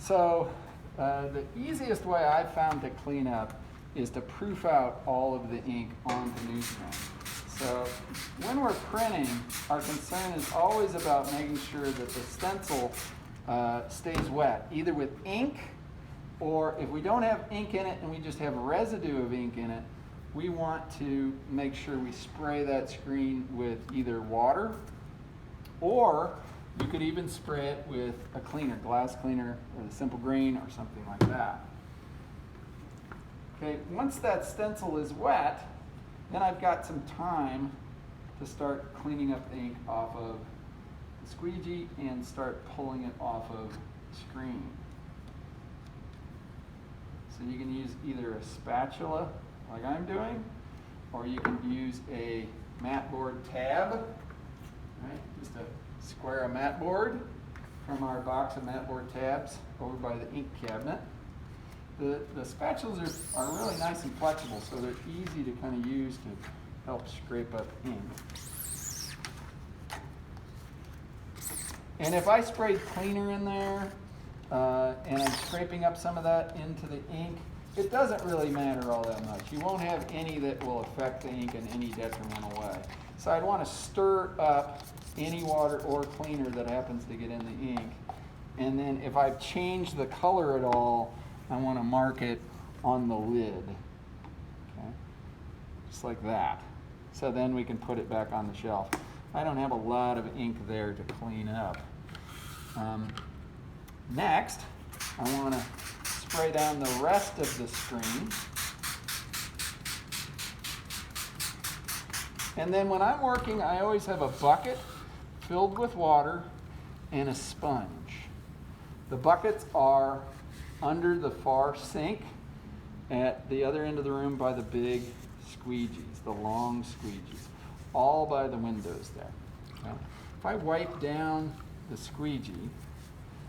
So the easiest way I've found to clean up is to proof out all of the ink onto newsprint. So when we're printing, our concern is always about making sure that the stencil stays wet, either with ink, or if we don't have ink in it and we just have residue of ink in it, we want to make sure we spray that screen with either water, or you could even spray it with a cleaner, glass cleaner, or the simple green, or something like that. Okay, once that stencil is wet, then I've got some time to start cleaning up the ink off of the squeegee and start pulling it off of the screen. So you can use either a spatula, like I'm doing, or you can use a mat board tab, right? Just a square of mat board from our box of mat board tabs over by the ink cabinet. The spatulas are really nice and flexible, so they're easy to kind of use to help scrape up ink. And if I sprayed cleaner in there, and I'm scraping up some of that into the ink, it doesn't really matter all that much. You won't have any that will affect the ink in any detrimental way. So I'd want to stir up any water or cleaner that happens to get in the ink. And then if I've changed the color at all, I want to mark it on the lid. Okay? Just like that. So then we can put it back on the shelf. I don't have a lot of ink there to clean up. Next, I want to spray down the rest of the screen. And then when I'm working, I always have a bucket filled with water and a sponge. The buckets are under the far sink at the other end of the room by the big squeegees, the long squeegees, all by the windows there. Okay? If I wipe down the squeegee,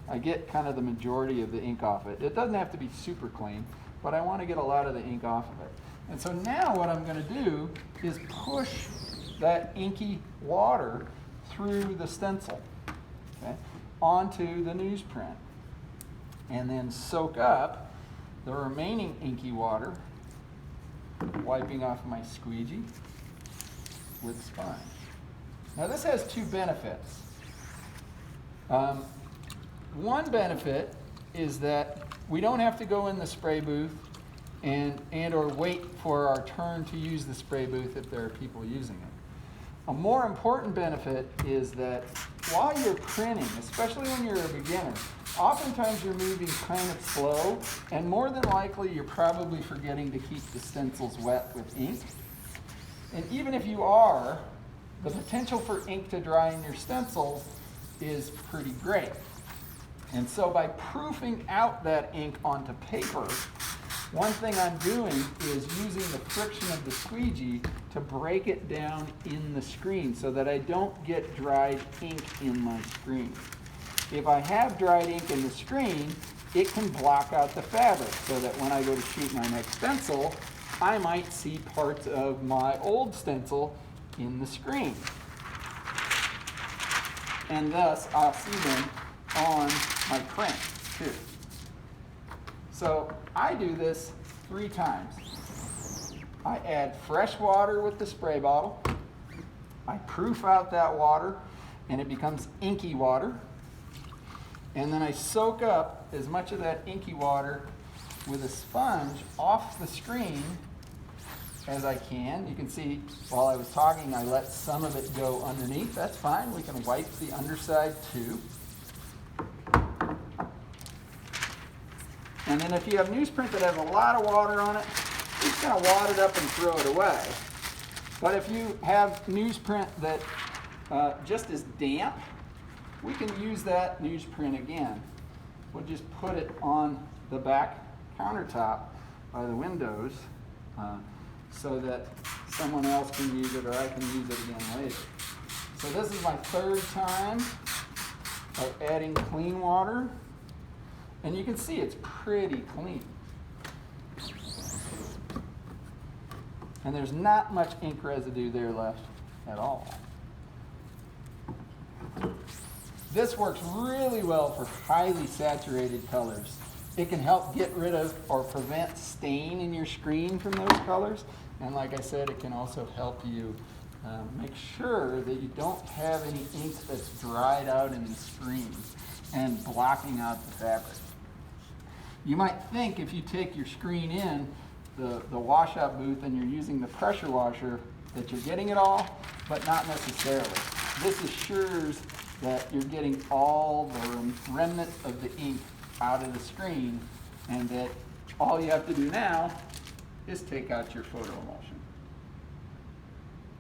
I get kind of the majority of the ink off it. It doesn't have to be super clean, but I want to get a lot of the ink off of it. And so now what I'm going to do is push that inky water through the stencil, okay, onto the newsprint, and then soak up the remaining inky water, wiping off my squeegee with sponge. Now this has two benefits. One benefit is that we don't have to go in the spray booth and or wait for our turn to use the spray booth if there are people using it. A more important benefit is that while you're printing, especially when you're a beginner, oftentimes you're moving kind of slow, and more than likely you're probably forgetting to keep the stencils wet with ink. And even if you are, the potential for ink to dry in your stencil is pretty great. And so by proofing out that ink onto paper, one thing I'm doing is using the friction of the squeegee to break it down in the screen so that I don't get dried ink in my screen. If I have dried ink in the screen, it can block out the fabric so that when I go to shoot my next stencil, I might see parts of my old stencil in the screen. And thus, I'll see them on my print too. So I do this 3 times. I add fresh water with the spray bottle. I proof out that water and it becomes inky water. And then I soak up as much of that inky water with a sponge off the screen as I can. You can see while I was talking, I let some of it go underneath. That's fine. We can wipe the underside too. And then if you have newsprint that has a lot of water on it, you're just going to wad it up and throw it away. But if you have newsprint that just is damp, we can use that newsprint again. We'll just put it on the back countertop by the windows so that someone else can use it or I can use it again later. So this is my 3rd time of adding clean water. And you can see it's pretty clean. And there's not much ink residue there left at all. This works really well for highly saturated colors. It can help get rid of or prevent stain in your screen from those colors. And like I said, it can also help you make sure that you don't have any ink that's dried out in the screen and blocking out the fabric. You might think if you take your screen in the washout booth and you're using the pressure washer that you're getting it all, but not necessarily. This assures that you're getting all the remnant of the ink out of the screen, and that all you have to do now is take out your photo emulsion.